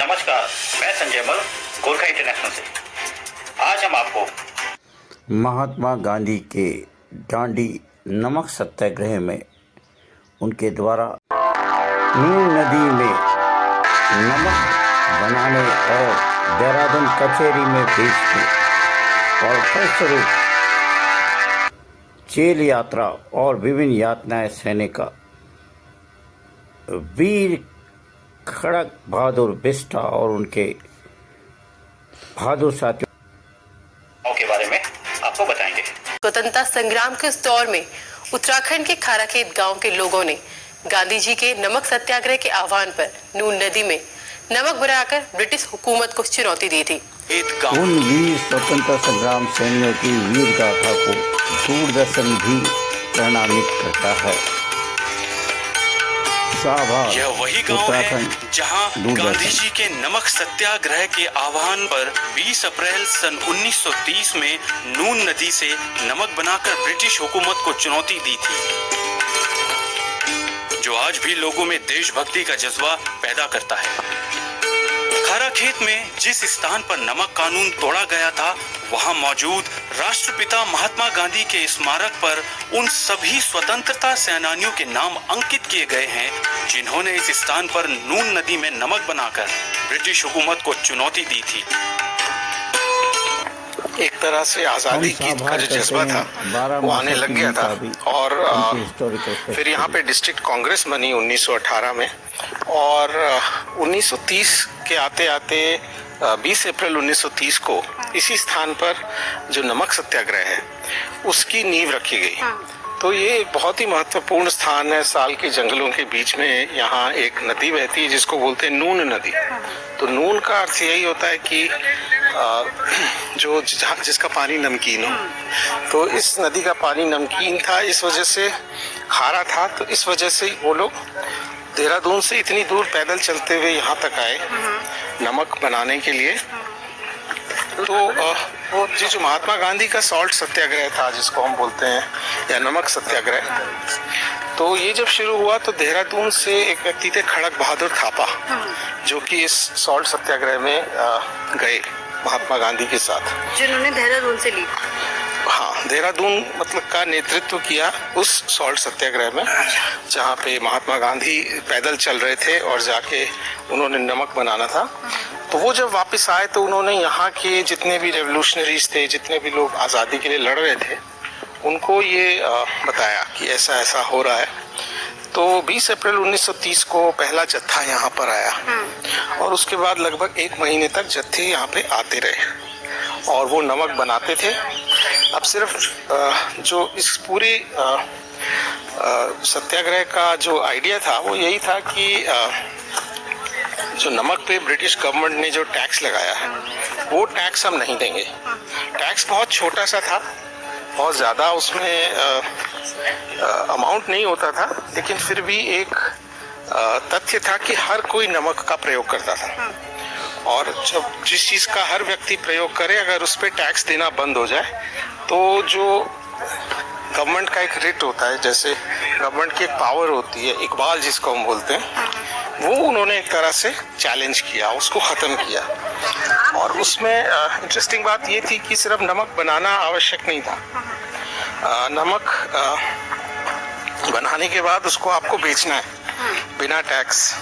नमस्कार, मैं संजय मल, गोरखा इंटरनेशनल से। आज हम आपको महात्मा गांधी के दांडी नमक सत्याग्रह में उनके द्वारा नून नदी में नमक बनाने और देहरादून कचहरी में बेचने और फलस्वरूप जेल यात्रा और विभिन्न यातनाएं सहने का वीर खड़क बहादुर बिष्ट और उनके बहादुर साथियों के बारे में आपको बताएंगे। स्वतंत्रता संग्राम के इस दौर में उत्तराखंड के खाराखेत गांव के लोगों ने गांधी जी के नमक सत्याग्रह के आह्वान पर नून नदी में नमक बनाकर ब्रिटिश हुकूमत को चुनौती दी थी। उन वीर स्वतंत्रता संग्राम सेनानियों की वीर गाथा को दूरदर्शन भी प्रणामित करता है। यह वही गांव है जहां गांधी जी के नमक सत्याग्रह के आह्वान पर 20 अप्रैल सन 1930 में नून नदी से नमक बनाकर ब्रिटिश हुकूमत को चुनौती दी थी, जो आज भी लोगों में देशभक्ति का जज्बा पैदा करता है। खाराखेत में जिस स्थान पर नमक कानून तोड़ा गया था, वहां मौजूद राष्ट्रपिता महात्मा गांधी के स्मारक पर उन सभी स्वतंत्रता सेनानियों के नाम अंकित किए गए हैं जिन्होंने इस स्थान पर नून नदी में नमक बनाकर ब्रिटिश हुकूमत को चुनौती दी थी। एक तरह से आज़ादी की का जो जज्बा था वो आने लग गया था और फिर यहाँ पे डिस्ट्रिक्ट कांग्रेस बनी 1918 में और 1930 के आते आते 20 अप्रैल 1930 को इसी स्थान पर जो नमक सत्याग्रह है उसकी नींव रखी गई। तो ये एक बहुत ही महत्वपूर्ण स्थान है। साल के जंगलों के बीच में यहाँ एक नदी बहती है जिसको बोलते हैं नून नदी। तो नून का अर्थ यही होता है कि जो जिसका पानी नमकीन हो। तो इस नदी का पानी नमकीन था, इस वजह से खारा था। तो इस वजह से वो लोग देहरादून से इतनी दूर पैदल चलते हुए यहाँ तक आए नमक बनाने के लिए। तो वो जो महात्मा गांधी का सॉल्ट सत्याग्रह था जिसको हम बोलते हैं या नमक सत्याग्रह, तो ये जब शुरू हुआ तो देहरादून से एक व्यक्ति थे खड़क बहादुर थापा, जो कि इस सॉल्ट सत्याग्रह में गए महात्मा गांधी के साथ, जिन्होंने देहरादून से ली। हाँ, देहरादून मतलब का नेतृत्व किया उस सॉल्ट सत्याग्रह में, जहाँ पे महात्मा गांधी पैदल चल रहे थे और जाके उन्होंने नमक बनाना था। तो वो जब वापस आए तो उन्होंने यहाँ के जितने भी रेवोल्यूशनरीज थे, जितने भी लोग आज़ादी के लिए लड़ रहे थे, उनको ये बताया कि ऐसा ऐसा हो रहा है। तो 20 अप्रैल 1930 को पहला जत्था यहाँ पर आया और उसके बाद लगभग 1 महीने तक जत्थे यहाँ पे आते रहे और वो नमक बनाते थे। अब सिर्फ जो इस पूरे सत्याग्रह का जो आइडिया था वो यही था कि जो नमक पे ब्रिटिश गवर्नमेंट ने जो टैक्स लगाया है वो टैक्स हम नहीं देंगे। टैक्स बहुत छोटा सा था, बहुत ज़्यादा उसमें अमाउंट नहीं होता था, लेकिन फिर भी एक तथ्य था कि हर कोई नमक का प्रयोग करता था और जब जिस चीज़ का हर व्यक्ति प्रयोग करे अगर उस पर टैक्स देना बंद हो जाए तो जो गवर्नमेंट का एक रिट होता है, जैसे गवर्नमेंट की एक पावर होती है, इकबाल जिसको हम बोलते हैं, वो उन्होंने एक तरह से चैलेंज किया, उसको ख़त्म किया। और उसमें इंटरेस्टिंग बात ये थी कि सिर्फ नमक बनाना आवश्यक नहीं था। नमक बनाने के बाद उसको आपको बेचना है बिना टैक्स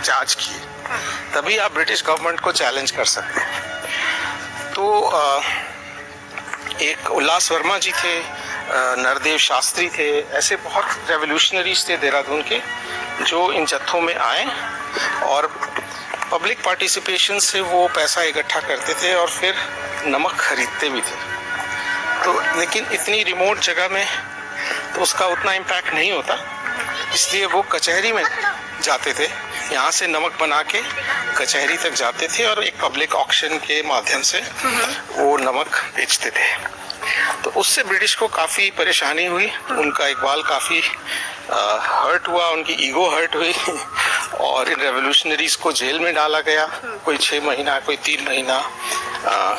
चार्ज किए, तभी आप ब्रिटिश गवर्नमेंट को चैलेंज कर सकते हैं। तो एक उल्लास वर्मा जी थे, नरदेव शास्त्री थे, ऐसे बहुत रेवोल्यूशनरीज थे देहरादून के जो इन जत्थों में आए और पब्लिक पार्टिसिपेशन से वो पैसा इकट्ठा करते थे और फिर नमक खरीदते भी थे। तो लेकिन इतनी रिमोट जगह में तो उसका उतना इम्पैक्ट नहीं होता, इसलिए वो कचहरी में जाते थे, यहाँ से नमक बना के कचहरी तक जाते थे और एक पब्लिक ऑक्शन के माध्यम से वो नमक बेचते थे। तो उससे ब्रिटिश को काफ़ी परेशानी हुई, उनका इकबाल काफ़ी हर्ट हुआ, उनकी ईगो हर्ट हुई और इन रेवोल्यूशनरीज को जेल में डाला गया, कोई 6 महीना, कोई 3 महीना,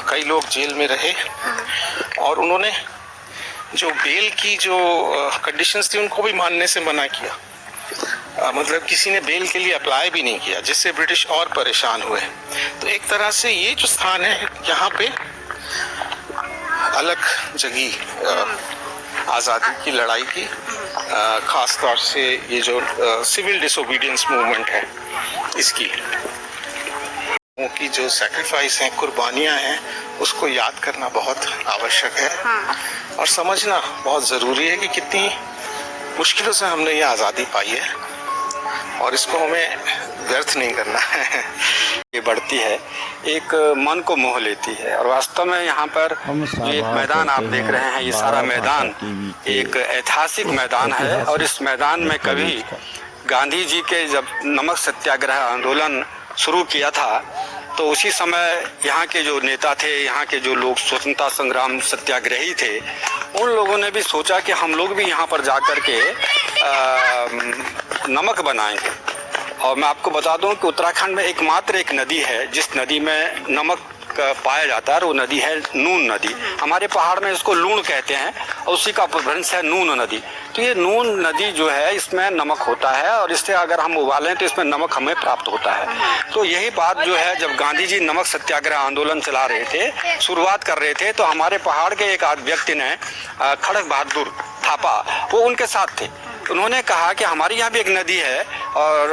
कई लोग जेल में रहे और उन्होंने जो बेल की जो कंडीशंस थी उनको भी मानने से मना किया। मतलब किसी ने बेल के लिए अप्लाई भी नहीं किया, जिससे ब्रिटिश और परेशान हुए। तो एक तरह से ये जो स्थान है यहाँ पे अलग जगह आज़ादी की लड़ाई की, खास तौर से ये जो सिविल डिसोबीडियंस मूवमेंट है इसकी जो सैक्रिफाइस हैं, कुर्बानियां हैं, उसको याद करना बहुत आवश्यक है। और समझना बहुत ज़रूरी है कि कितनी मुश्किलों से हमने ये आज़ादी पाई है और इसको हमें व्यर्थ नहीं करना है। ये बढ़ती है, एक मन को मोह लेती है। और वास्तव में यहाँ पर जो एक मैदान आप देख रहे हैं, ये सारा मैदान एक ऐतिहासिक मैदान है। और इस मैदान में कभी गांधी जी के जब नमक सत्याग्रह आंदोलन शुरू किया था तो उसी समय यहाँ के जो नेता थे, यहाँ के जो लोग स्वतंत्रता संग्राम सत्याग्रही थे, उन लोगों ने भी सोचा कि हम लोग भी यहाँ पर जाकर के नमक बनाएंगे। और मैं आपको बता दूं कि उत्तराखंड में एकमात्र एक नदी है जिस नदी में नमक पाया जाता है, और वो नदी है नून नदी। हमारे पहाड़ में इसको लूण कहते हैं और उसी का अपभ्रंश है नून नदी। तो ये नून नदी जो है इसमें नमक होता है और इससे अगर हम उबालें तो इसमें नमक हमें प्राप्त होता है। तो यही बात जो है, जब गांधी जी नमक सत्याग्रह आंदोलन चला रहे थे, शुरुआत कर रहे थे, तो हमारे पहाड़ के एक व्यक्ति ने, खड़क बहादुर थापा, वो उनके साथ थे। उन्होंने कहा कि हमारी यहाँ भी एक नदी है और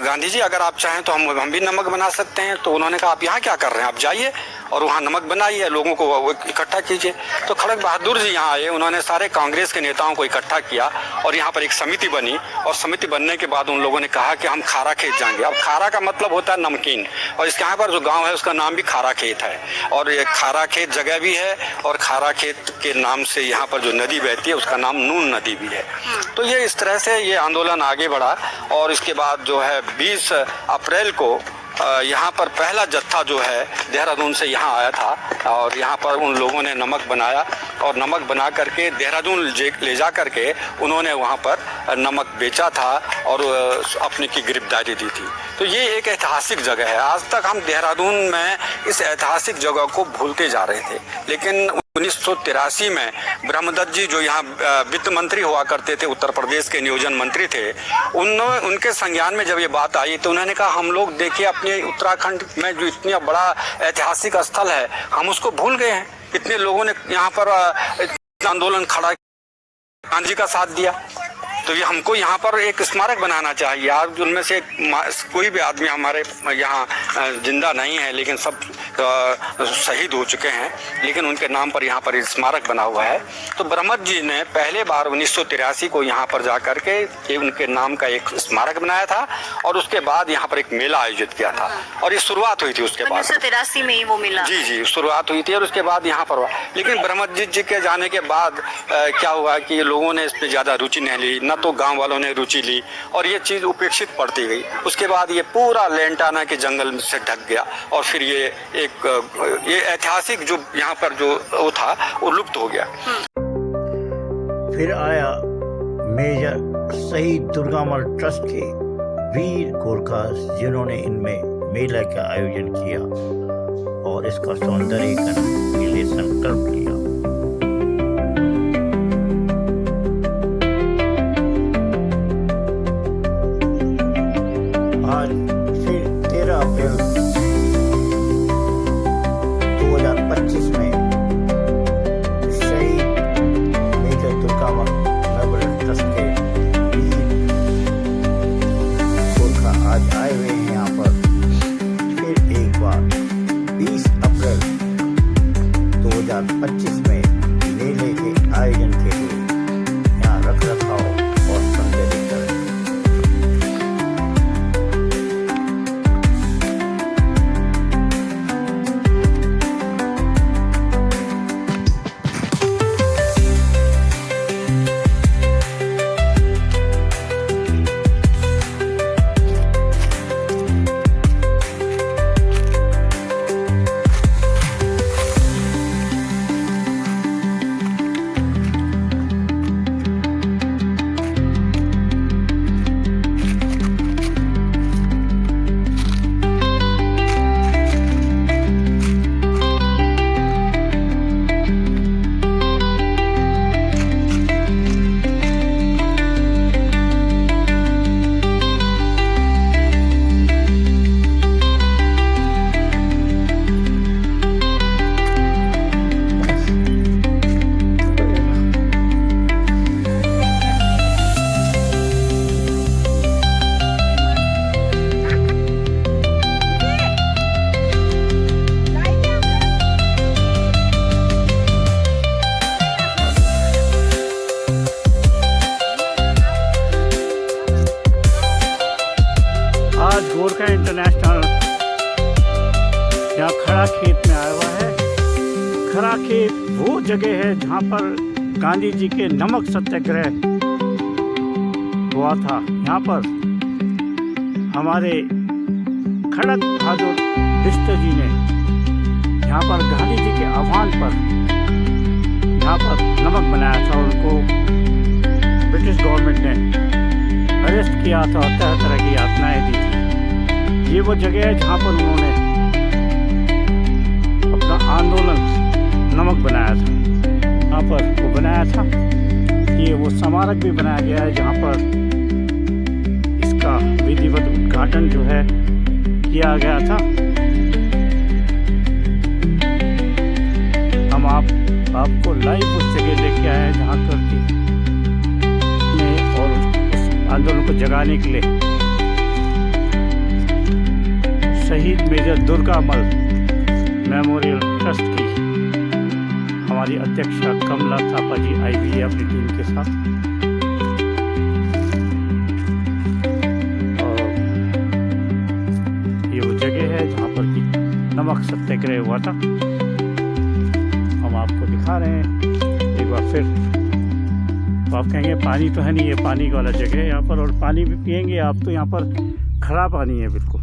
गांधी जी अगर आप चाहें तो हम भी नमक बना सकते हैं। तो उन्होंने कहा आप यहाँ क्या कर रहे हैं, आप जाइए और वहाँ नमक बनाइए, लोगों को इकट्ठा कीजिए। तो खड़क बहादुर जी यहाँ आए, उन्होंने सारे कांग्रेस के नेताओं को इकट्ठा किया और यहाँ पर एक समिति बनी। और समिति बनने के बाद उन लोगों ने कहा कि हम खारा खेत जाएंगे। अब खारा का मतलब होता है नमकीन, और इसके यहाँ पर जो गाँव है उसका नाम भी खारा खेत है। और ये खारा खेत जगह भी है और खारा खेत के नाम से यहाँ पर जो नदी बहती है उसका नाम नून नदी भी है। तो ये इस तरह से ये आंदोलन आगे बढ़ा। और इसके बाद जो है 20 अप्रैल को यहाँ पर पहला जत्था जो है देहरादून से यहाँ आया था और यहाँ पर उन लोगों ने नमक बनाया और नमक बना करके देहरादून ले जा करके उन्होंने वहाँ पर नमक बेचा था और अपने की गिरफ्तारी दी थी। तो ये एक ऐतिहासिक जगह है। आज तक हम देहरादून में इस ऐतिहासिक जगह को भूलते जा रहे थे, लेकिन 1983 में ब्रह्मदत्त जी जो यहाँ वित्त मंत्री हुआ करते थे, उत्तर प्रदेश के नियोजन मंत्री थे, उनके संज्ञान में जब ये बात आई तो उन्होंने कहा हम लोग देखिए अपने उत्तराखंड में जो इतना बड़ा ऐतिहासिक स्थल है हम उसको भूल गए हैं। इतने लोगों ने यहाँ पर आंदोलन खड़ा, गांधी का साथ दिया, तो ये हमको यहाँ पर एक स्मारक बनाना चाहिए। आज उनमें से कोई भी आदमी हमारे यहाँ जिंदा नहीं है, लेकिन सब शहीद हो चुके हैं, लेकिन उनके नाम पर यहाँ पर स्मारक बना हुआ है। तो ब्रह्मदत्त जी ने पहले बार 1983 को यहाँ पर जा करके उनके नाम का एक स्मारक बनाया था और उसके बाद यहाँ पर एक मेला आयोजित किया था और ये शुरुआत हुई थी उसके बाद 1983 में ही वो मेला। जी शुरुआत हुई थी और उसके बाद यहाँ पर हुआ। लेकिन ब्रह्मदत्त जी के जाने के बाद क्या हुआ कि लोगों ने इस पर ज़्यादा रुचि नहीं ली, न तो गांव वालों ने रुचि ली और ये चीज़ उपेक्षित पड़ती गई। उसके बाद ये पूरा लेंटाना के जंगल से ढक गया और फिर ये ऐतिहासिक जो यहाँ पर जो वो था वो लुप्त हो गया। फिर आया मेजर शहीद दुर्गामल ट्रस्ट के वीर गोरखास, जिन्होंने इनमें मेला का आयोजन किया और इसका सौंदर्यीकरण के लिए संकल्प लिया। आज फिर 13 अप्रैल 2025 में शहीद मेजर दुर्गामल ट्रस्ट के वीर गोरखा आज आए हुए हैं यहाँ पर फिर एक बार 20 अप्रैल 2025 खरा खेत में आया हुआ है। खरा खेत वो जगह है जहाँ पर गांधी जी के नमक सत्याग्रह हुआ था। यहाँ पर हमारे खड़क बहादुर बिष्ट जी ने यहाँ पर गांधी जी के आह्वान पर यहाँ पर नमक बनाया था। उनको ब्रिटिश गवर्नमेंट ने अरेस्ट किया था और तरह तरह की यातनाएं दी थी। ये वो जगह है जहाँ पर उन्होंने अपना आंदोलन नमक बनाया था। यहाँ पर वो बनाया था। ये वो स्मारक भी बनाया गया है जहाँ पर इसका विधिवत उद्घाटन जो है किया गया था। हम आपको लाइव उस जगह लेके आए हैं जहाँ पर और उस आंदोलन को जगाने के लिए शहीद मेजर दुर्गामल मेमोरियल ट्रस्ट की हमारी अध्यक्षा कमला थापा जी आई हुई है अपनी टीम के साथ। और ये वो जगह है जहाँ पर कि नमक सत्याग्रह हुआ था। हम आपको दिखा रहे हैं एक बार फिर। तो आप कहेंगे पानी तो है नहीं, ये पानी वाला जगह है यहाँ पर, और पानी भी पिएंगे आप तो यहाँ पर खरा पानी है बिल्कुल।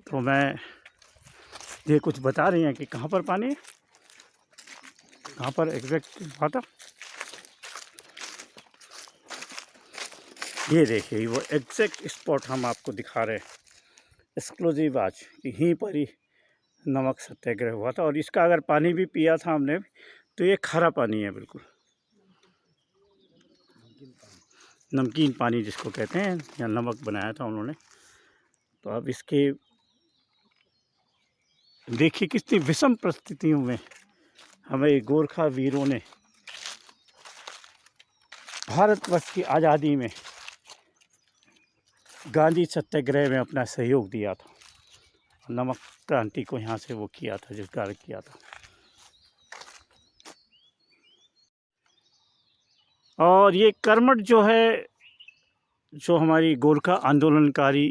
तो मैं ये कुछ बता रही हैं कि कहाँ पर पानी है, कहाँ पर एग्जैक्ट बात। ये देखिए वो एग्जैक्ट स्पॉट हम आपको दिखा रहे हैं, एक्सक्लूसिव आज यहीं पर ही नमक सत्याग्रह हुआ था। और इसका अगर पानी भी पिया था हमने तो ये खारा पानी है बिल्कुल, नमकीन पानी जिसको कहते हैं, या नमक बनाया था उन्होंने। तो अब इसके देखिए कितनी विषम परिस्थितियों में हमें गोरखा वीरों ने भारतवर्ष की आज़ादी में गांधी सत्याग्रह में अपना सहयोग दिया था। नमक क्रांति को यहाँ से वो किया था, जिस कार्य किया था। और ये कर्मठ जो है, जो हमारी गोरखा आंदोलनकारी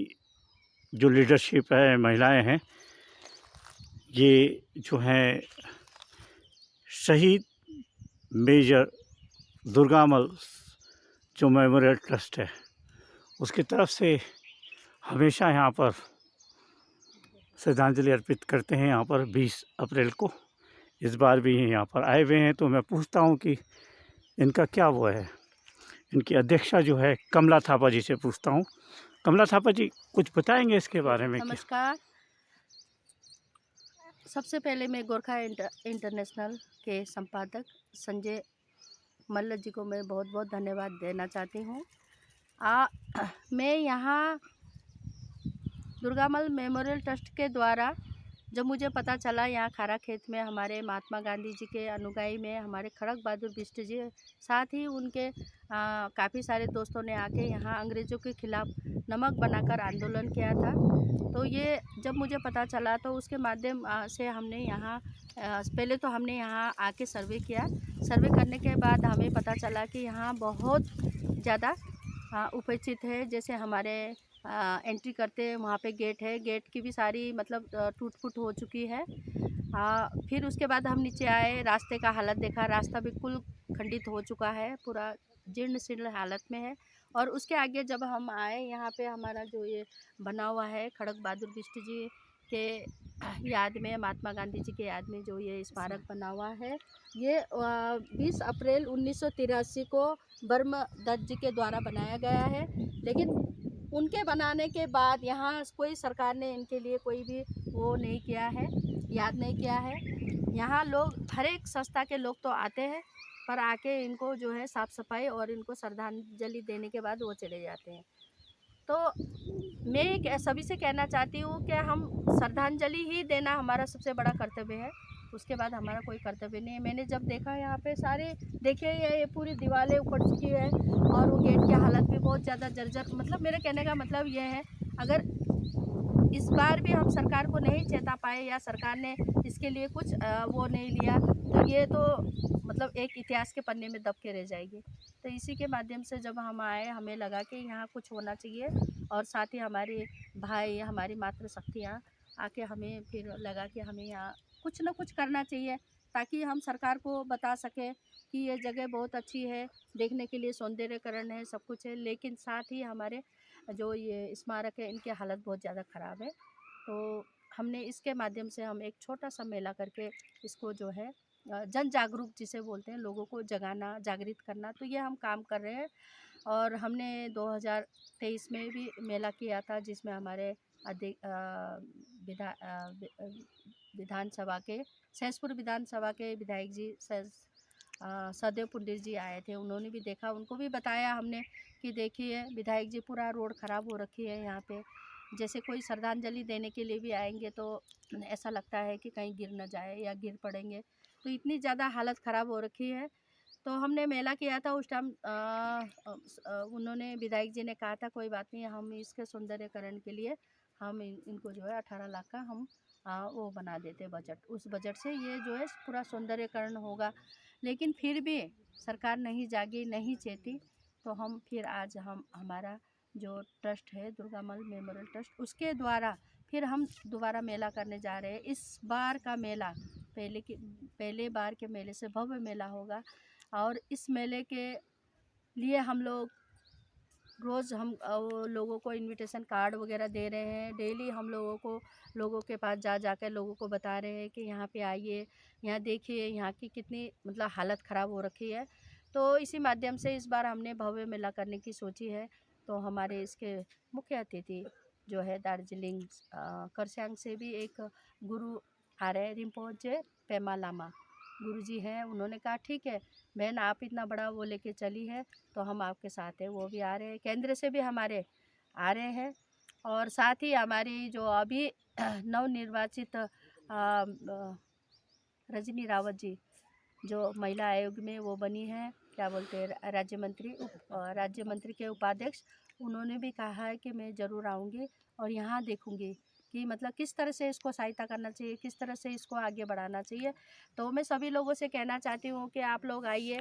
जो लीडरशिप है, महिलाएं हैं, ये जो हैं शहीद मेजर दुर्गामल जो मेमोरियल ट्रस्ट है उसकी तरफ से हमेशा यहाँ पर श्रद्धांजलि अर्पित करते हैं। यहाँ पर 20 अप्रैल को इस बार भी यहाँ पर आए हुए हैं। तो मैं पूछता हूँ कि इनका क्या वो है, इनकी अध्यक्षा जो है कमला थापा जी से पूछता हूँ। कमला थापा जी कुछ बताएंगे इसके बारे में? नमस्कार। सबसे पहले मैं गोरखा इंटरनेशनल के संपादक संजय मल्ल जी को मैं बहुत बहुत धन्यवाद देना चाहती हूँ। मैं यहाँ दुर्गामल मेमोरियल ट्रस्ट के द्वारा जब मुझे पता चला यहाँ खारा खेत में हमारे महात्मा गांधी जी के अनुयायी में हमारे खड़क बहादुर बिष्ट जी, साथ ही उनके काफ़ी सारे दोस्तों ने आके यहाँ अंग्रेज़ों के खिलाफ़ नमक बनाकर आंदोलन किया था। तो ये जब मुझे पता चला तो उसके माध्यम से हमने यहाँ पहले तो हमने यहाँ आके सर्वे किया। सर्वे करने के बाद हमें पता चला कि यहाँ बहुत ज़्यादा उपेक्षित है। जैसे हमारे एंट्री करते वहाँ पे गेट है, गेट की भी सारी मतलब टूट फूट हो चुकी है। फिर उसके बाद हम नीचे आए, रास्ते का हालत देखा, रास्ता बिल्कुल खंडित हो चुका है, पूरा जीर्ण शीर्ण हालत में है। और उसके आगे जब हम आए यहाँ पे हमारा जो ये बना हुआ है खड़क बहादुर बिष्ट जी के याद में, महात्मा गांधी जी के याद में जो ये स्मारक बना हुआ है, ये 20 अप्रैल 1983 को बर्मदत्त जी के द्वारा बनाया गया है। लेकिन उनके बनाने के बाद यहाँ कोई सरकार ने इनके लिए कोई भी वो नहीं किया है, याद नहीं किया है। यहाँ लोग हर एक संस्था के लोग तो आते हैं, पर आके इनको जो है साफ़ सफाई और इनको श्रद्धांजलि देने के बाद वो चले जाते हैं। तो मैं सभी से कहना चाहती हूँ कि हम श्रद्धांजलि ही देना हमारा सबसे बड़ा कर्तव्य है, उसके बाद हमारा कोई कर्तव्य नहीं है। मैंने जब देखा यहाँ पे सारे देखिए ये पूरी दीवारें उखड़ चुकी है और वो गेट की हालत भी बहुत ज़्यादा जर्जर। मतलब मेरे कहने का मतलब ये है, अगर इस बार भी हम सरकार को नहीं चेता पाए या सरकार ने इसके लिए कुछ वो नहीं लिया तो ये तो मतलब एक इतिहास के पन्ने में दब के रह जाएगी। तो इसी के माध्यम से जब हम आए हमें लगा कि यहाँ कुछ होना चाहिए और साथ ही हमारे भाई, हमारी मातृशक्तियाँ आके हमें फिर लगा कि हमें यहाँ कुछ ना कुछ करना चाहिए ताकि हम सरकार को बता सकें कि ये जगह बहुत अच्छी है, देखने के लिए सौंदर्यकरण है, सब कुछ है, लेकिन साथ ही हमारे जो ये स्मारक है इनकी हालत बहुत ज़्यादा ख़राब है। तो हमने इसके माध्यम से हम एक छोटा सा मेला करके इसको जो है जन जागरूक जिसे बोलते हैं, लोगों को जगाना, जागृत करना, तो ये हम काम कर रहे हैं। और हमने 2023 में भी मेला किया था जिसमें हमारे विधानसभा के सहसपुर विधानसभा के विधायक जी सदैव पुंडित जी आए थे। उन्होंने भी देखा, उनको भी बताया हमने कि देखिए विधायक जी पूरा रोड ख़राब हो रखी है यहाँ पे, जैसे कोई श्रद्धांजलि देने के लिए भी आएंगे तो ऐसा लगता है कि कहीं गिर न जाए या गिर पड़ेंगे, तो इतनी ज़्यादा हालत ख़राब हो रखी है। तो हमने मेला किया था उस टाइम, उन्होंने विधायक जी ने कहा था कोई बात नहीं, हम इसके सौंदर्यकरण के लिए हम इनको जो है 18 लाख का हम वो बना देते बजट, उस बजट से ये जो है पूरा सौंदर्यकरण होगा। लेकिन फिर भी सरकार नहीं जागी, नहीं चेती, तो हम फिर आज हमारा जो ट्रस्ट है दुर्गामल मेमोरियल ट्रस्ट, उसके द्वारा फिर हम दोबारा मेला करने जा रहे हैं। इस बार का मेला पहले बार के मेले से भव्य मेला होगा और इस मेले के लिए हम लोग रोज़ हम लोगों को इनविटेशन कार्ड वगैरह दे रहे हैं। डेली हम लोगों के पास जाकर लोगों को बता रहे हैं कि यहाँ पे आइए, यहाँ देखिए यहाँ की कितनी मतलब हालत ख़राब हो रखी है। तो इसी माध्यम से इस बार हमने भव्य मेला करने की सोची है। तो हमारे इसके मुख्य अतिथि जो है दार्जिलिंग करस्यांग से भी एक गुरु आ रहे हैं, रिम्पोचे पेमा लामा गुरुजी हैं। उन्होंने कहा ठीक है बहन, आप इतना बड़ा वो लेके चली है तो हम आपके साथ हैं। वो भी आ रहे हैं, केंद्र से भी हमारे आ रहे हैं, और साथ ही हमारी जो अभी नवनिर्वाचित रजनी रावत जी जो महिला आयोग में वो बनी है, क्या बोलते हैं, राज्य मंत्री के उपाध्यक्ष, उन्होंने भी कहा है कि मैं ज़रूर आऊँगी और यहाँ देखूँगी कि मतलब किस तरह से इसको सहायता करना चाहिए, किस तरह से इसको आगे बढ़ाना चाहिए। तो मैं सभी लोगों से कहना चाहती हूँ कि आप लोग आइए,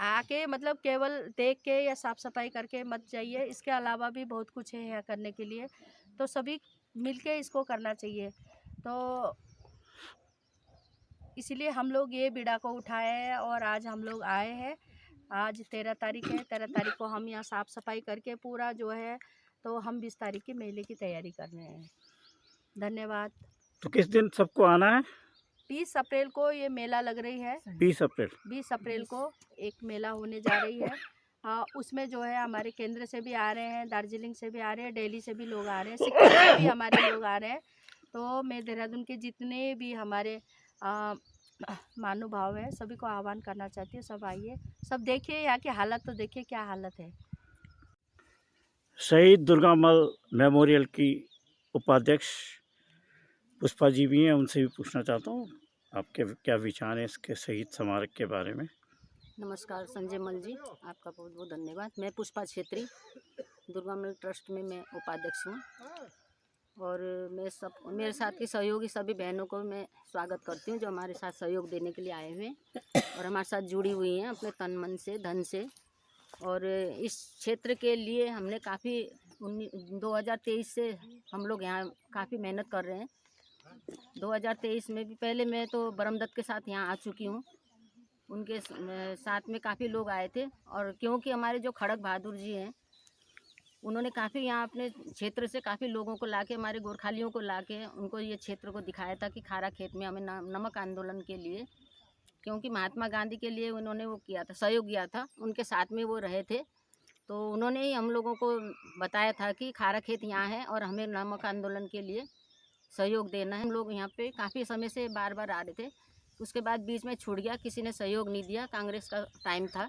आके मतलब केवल देख के या साफ़ सफाई करके मत जाइए, इसके अलावा भी बहुत कुछ है यहाँ करने के लिए, तो सभी मिलके इसको करना चाहिए। तो इसलिए हम लोग ये बीड़ा को उठाए हैं और आज हम लोग आए हैं। आज 13 तारीख है, 13 तारीख को हम यहाँ साफ़ सफाई करके पूरा जो है, तो हम 20 तारीख के मेले की तैयारी कर रहे हैं। धन्यवाद। तो किस दिन सबको आना है? 20 अप्रैल को ये मेला लग रही है। 20 अप्रैल को एक मेला होने जा रही है। उसमें जो है हमारे केंद्र से भी आ रहे हैं, दार्जिलिंग से भी आ रहे हैं, दिल्ली से भी लोग आ रहे हैं, सिक्किम से भी हमारे लोग आ रहे हैं। तो मैं देहरादून के जितने भी हमारे महानुभाव हैं सभी को आह्वान करना चाहती हूँ, सब आइए, सब देखिए यहाँ की हालत, तो देखिए क्या हालत है। शहीद दुर्गामल मेमोरियल की उपाध्यक्ष पुष्पा जी भी हैं, उनसे भी पूछना चाहता हूँ आपके क्या विचार हैं इसके शहीद स्मारक के बारे में। नमस्कार संजय मल जी, आपका बहुत बहुत धन्यवाद। मैं पुष्पा छेत्री, दुर्गामल ट्रस्ट में मैं उपाध्यक्ष हूँ, और मेरे साथ के सहयोगी सभी बहनों को मैं स्वागत करती हूँ जो हमारे साथ सहयोग देने के लिए आए हुए और हमारे साथ जुड़ी हुई हैं अपने तन मन से, धन से। और इस क्षेत्र के लिए हमने काफ़ी 2023 से हम लोग यहाँ काफ़ी मेहनत कर रहे हैं। 2023 में भी पहले मैं तो ब्रह्मदत्त के साथ यहाँ आ चुकी हूँ, उनके साथ में काफ़ी लोग आए थे। और क्योंकि हमारे जो खड़क बहादुर जी हैं उन्होंने काफ़ी यहाँ अपने क्षेत्र से काफ़ी लोगों को लाके, हमारे गोरखालियों को लाके उनको ये क्षेत्र को दिखाया था कि खारा खेत में हमें नमक आंदोलन के लिए, क्योंकि महात्मा गांधी के लिए उन्होंने वो किया था, सहयोग किया था, उनके साथ में वो रहे थे। तो उन्होंने ही हम लोगों को बताया था कि खारा खेत यहाँ है और हमें नमक आंदोलन के लिए सहयोग देना है। हम लोग यहाँ पे काफ़ी समय से बार बार आ रहे थे, उसके बाद बीच में छूट गया, किसी ने सहयोग नहीं दिया, कांग्रेस का टाइम था।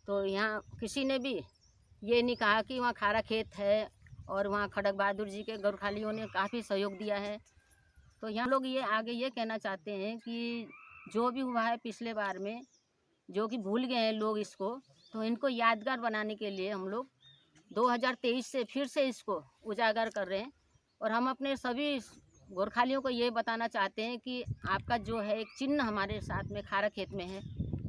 तो यहाँ किसी ने भी ये नहीं कहा कि वहाँ खारा खेत है, और वहाँ खड़क बहादुर जी के गोरखालियों ने काफ़ी सहयोग दिया है। तो यहाँ लोग ये आगे ये कहना चाहते हैं कि जो भी हुआ है पिछले बार में, जो कि भूल गए हैं लोग इसको, तो इनको यादगार बनाने के लिए हम लोग 2023 से फिर से इसको उजागर कर रहे हैं। और हम अपने सभी गोरखालियों को ये बताना चाहते हैं कि आपका जो है एक चिन्ह हमारे साथ में खारा खेत में है,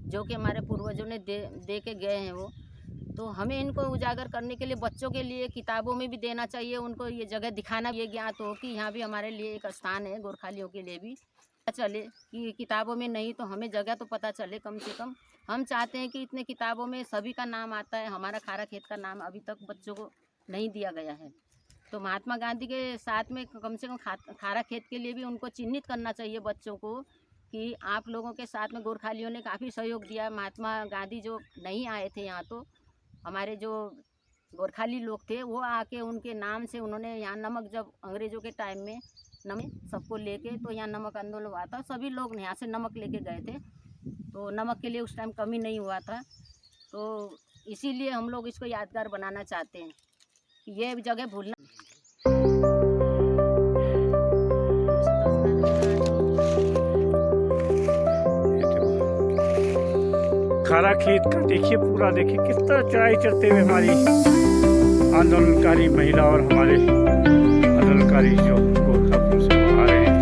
जो कि हमारे पूर्वजों ने दे के गए हैं वो। तो हमें इनको उजागर करने के लिए बच्चों के लिए किताबों में भी देना चाहिए, उनको ये जगह दिखाना, ये ज्ञात हो कि यहाँ भी हमारे लिए एक स्थान है, गोरखालियों के लिए भी चले कि किताबों में नहीं तो हमें जगह तो पता चले कम से कम। हम चाहते हैं कि इतने किताबों में सभी का नाम आता है, हमारा खारा खेत का नाम अभी तक बच्चों को नहीं दिया गया है। तो महात्मा गांधी के साथ में कम से कम खारा खेत के लिए भी उनको चिन्हित करना चाहिए बच्चों को कि आप लोगों के साथ में गोरखालियों ने काफ़ी सहयोग दिया। महात्मा गांधी जो नहीं आए थे यहाँ, तो हमारे जो गोरखाली लोग थे वो आके उनके नाम से उन्होंने यहाँ नमक, जब अंग्रेज़ों के टाइम में नमक सबको लेके तो यहाँ नमक आंदोलन हुआ था, सभी लोग यहाँ से नमक लेके गए थे, तो नमक के लिए उस टाइम कमी नहीं हुआ था। तो इसीलिए हम लोग इसको यादगार बनाना चाहते हैं कि ये जगह भूलना। खारा खेत का देखिए, पूरा देखिए कितना चढ़ाई चढ़ते हुए हमारी आंदोलनकारी महिला और हमारे आंदोलनकारी जो गोरखापुर से आ रहे हैं।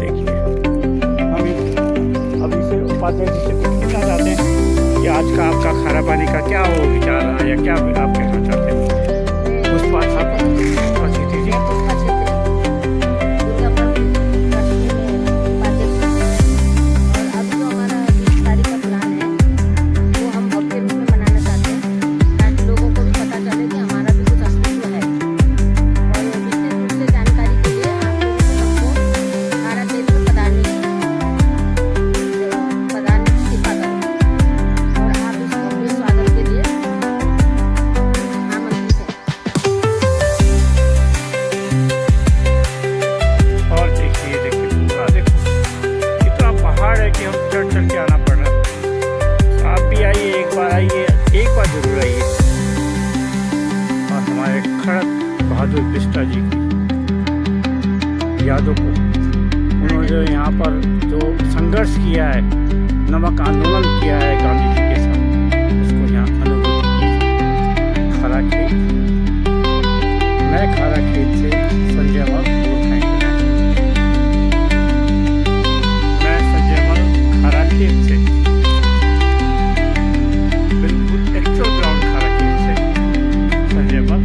देखिए हम अभी से उपाध्याय जी से पूछना चाहते हैं कि आज का आपका खारा पानी का क्या वो विचार है या क्या आप कहना चाहते हैं? बहादुर बिष्टा जी की यादों को, उन्होंने जो यहाँ पर जो संघर्ष किया है, नमक आंदोलन किया है गांधी जी के साथ, उसको यहाँ अनुभूति की। खारा खेत, मैं खारा खेत से संजय मल मैं संजय मल खारा खेत से, बिल्कुल एक्चुअल ग्राउंड खारा खेत से संजय मल।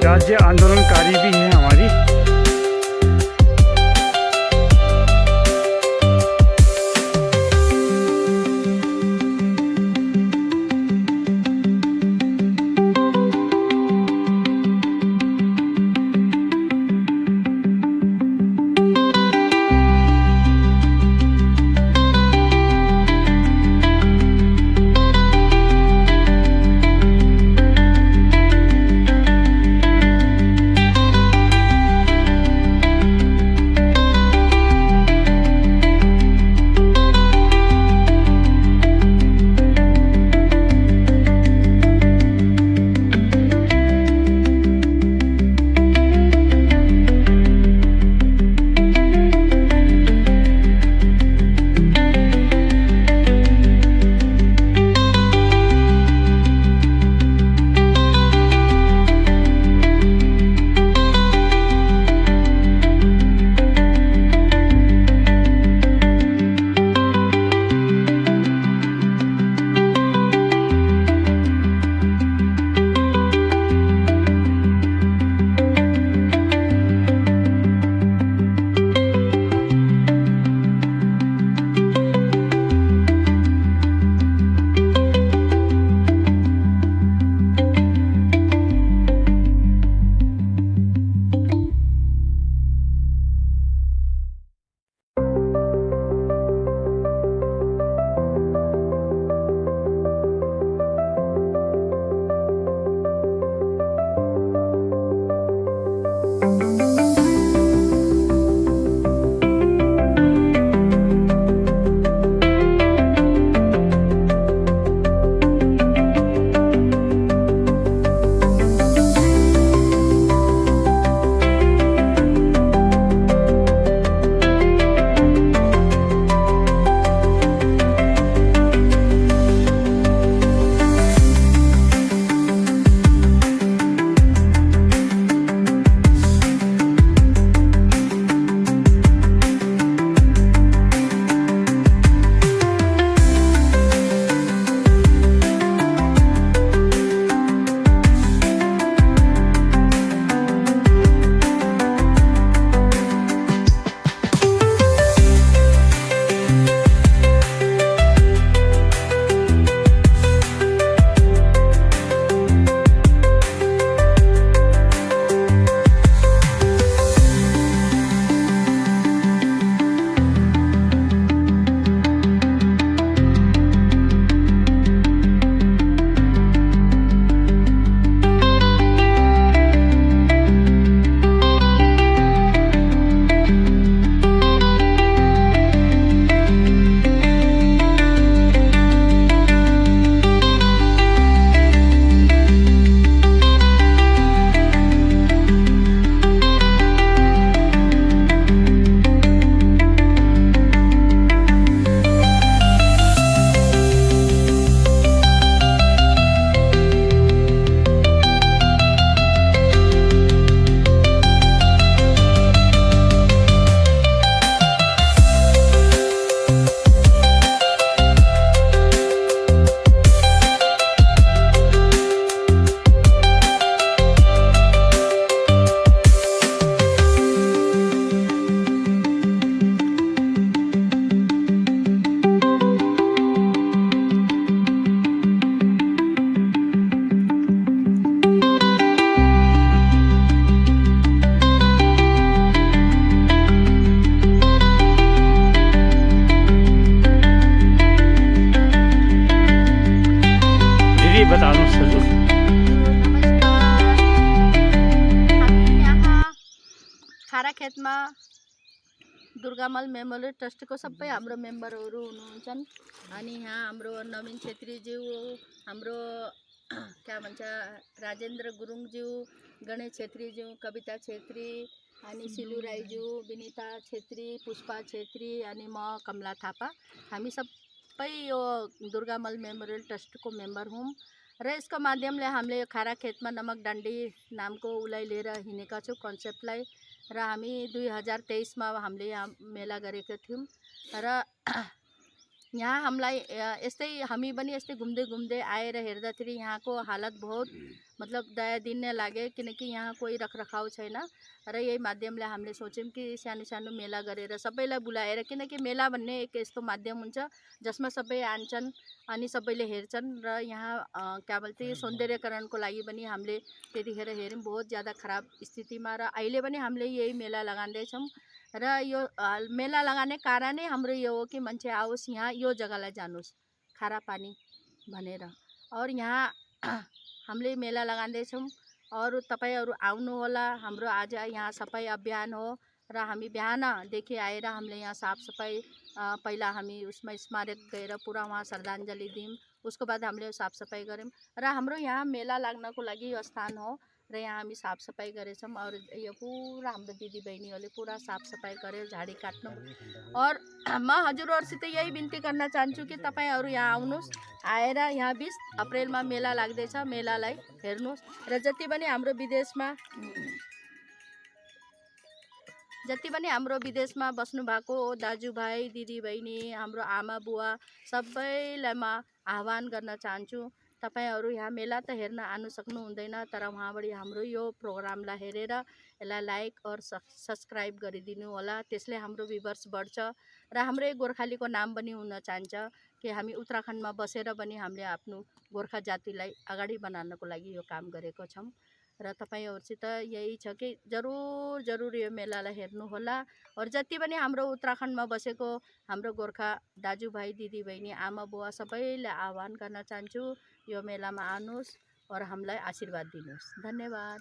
राज्य आंदोलनकारी भी हैं हमारी। खाराखेतमा दुर्गामल मेमोरियल ट्रस्टको सबै हाम्रो मेम्बरहरू हुनुहुन्छ। अनि यहाँ हाम्रो नवीन छेत्रीज्यू, हाम्रो क्या भन्छ राजेन्द्र गुरुङज्यू, गणेश छेत्रीज्यू, कविता छेत्री, अनि सिलु राईज्यू, विनिता छेत्री, पुष्पा छेत्री, अनि म कमला थापा, हामी सबै यो दुर्गामल मेमोरियल ट्रस्टको मेम्बर हौँ। र यसको माध्यमले हामीले यो खाराखेतमा नमक डान्डी नामको उसलाई लिएर हिँडेका छौँ कन्सेप्टलाई। र हामी 2023मा हामीले यहाँ मेला गरेका थियौँ। र यहाँ हामीलाई यस्तै हामी पनि यस्तै घुम्दै घुम्दै आएर हेर्दाखेरि यहाँको हालत बहुत मतलब दया दिने लाग्यो, किनकि यहाँ कोही रखरखाव छैन। र यही माध्यमले हामीले सोच्यौँ कि सानो सानो मेला गरेर सबैलाई बोलाएर, किनकि मेला भन्ने एक यस्तो माध्यम हुन्छ जसमा सबै आन्छन् अनि सबैले हेर्छन्। र यहाँ क्या भन्छ सौन्दर्यकरणको लागि पनि हामीले त्यतिखेर हेऱ्यौँ बहुत ज़्यादा खराब स्थितिमा। र अहिले पनि हामीले यही मेला लगाउँदैछौँ। र यो मेला लगाने कारणै हाम्रो यो हो कि मान्छे आओस् यहाँ यो जग्गालाई जानुहोस् खारा पानी भनेर। और यहाँ हामीले मेला लगाउँदैछौँ और तपाईहरू आउनु होला। हाम्रो आज यहाँ सफाई अभियान हो र हामी बिहानदेखि आएर हामीले यहाँ साफ सफाई पहिला हामी उसमा स्मारक गएर पुरा वहाँ श्रद्धाञ्जली दियौँ, उसको बाद हामीले साफ सफाई गऱ्यौँ। र हाम्रो यहाँ मेला लाग्नको लागि यो स्थान हो र यहाँ हामी साफ सफाई गरेछौँ। और यो पुरा हाम्रो दिदी बहिनीहरूले पुरा साफ सफाई गऱ्यो, झाडी काट्नु। और म हजुरहरूसित यही बिन्ती गर्न चाहन्छु कि तपाईहरू यहाँ आउनुहोस्, आएर यहाँ 20 अप्रेलमा मेला लाग्दैछ, मेलालाई हेर्नुहोस्। र जति पनि हाम्रो विदेशमा बस्नु भएको दाजुभाइ दिदीबहिनी, हाम्रो आमा बुवा सबैलाई म आह्वान गर्न चाहन्छु, तपाईहरू यहाँ मेला त हेर्न आउनु सक्नु हुँदैन, तर वहाँबाट हाम्रो यो प्रोग्रामलाई हेरेर यसलाई लाइक और सब्सक्राइब गरिदिनु होला। त्यसले हाम्रो भ्युवर्स बढ्छ र हाम्रो गोर्खालीको नाम पनि हुन चाहन्छ कि हामी उत्तराखण्डमा बसेर पनि हामीले आफ्नो गोर्खा जातिलाई अगाडि बढाउनको लागि यो काम गरेको छौँ। र तपाईहरूसित यही छ कि जरुर यो मेलालाई हेर्नु होला। और जति पनि हाम्रो उत्तराखण्डमा बसेको हाम्रो गोर्खा दाजुभाइ दिदीबहिनी आमा बुवा सबैलाई आह्वान गर्न चाहन्छु, यो मेलामा आउनुहोस् और हामीलाई आशीर्वाद दिनुहोस्। धन्यवाद।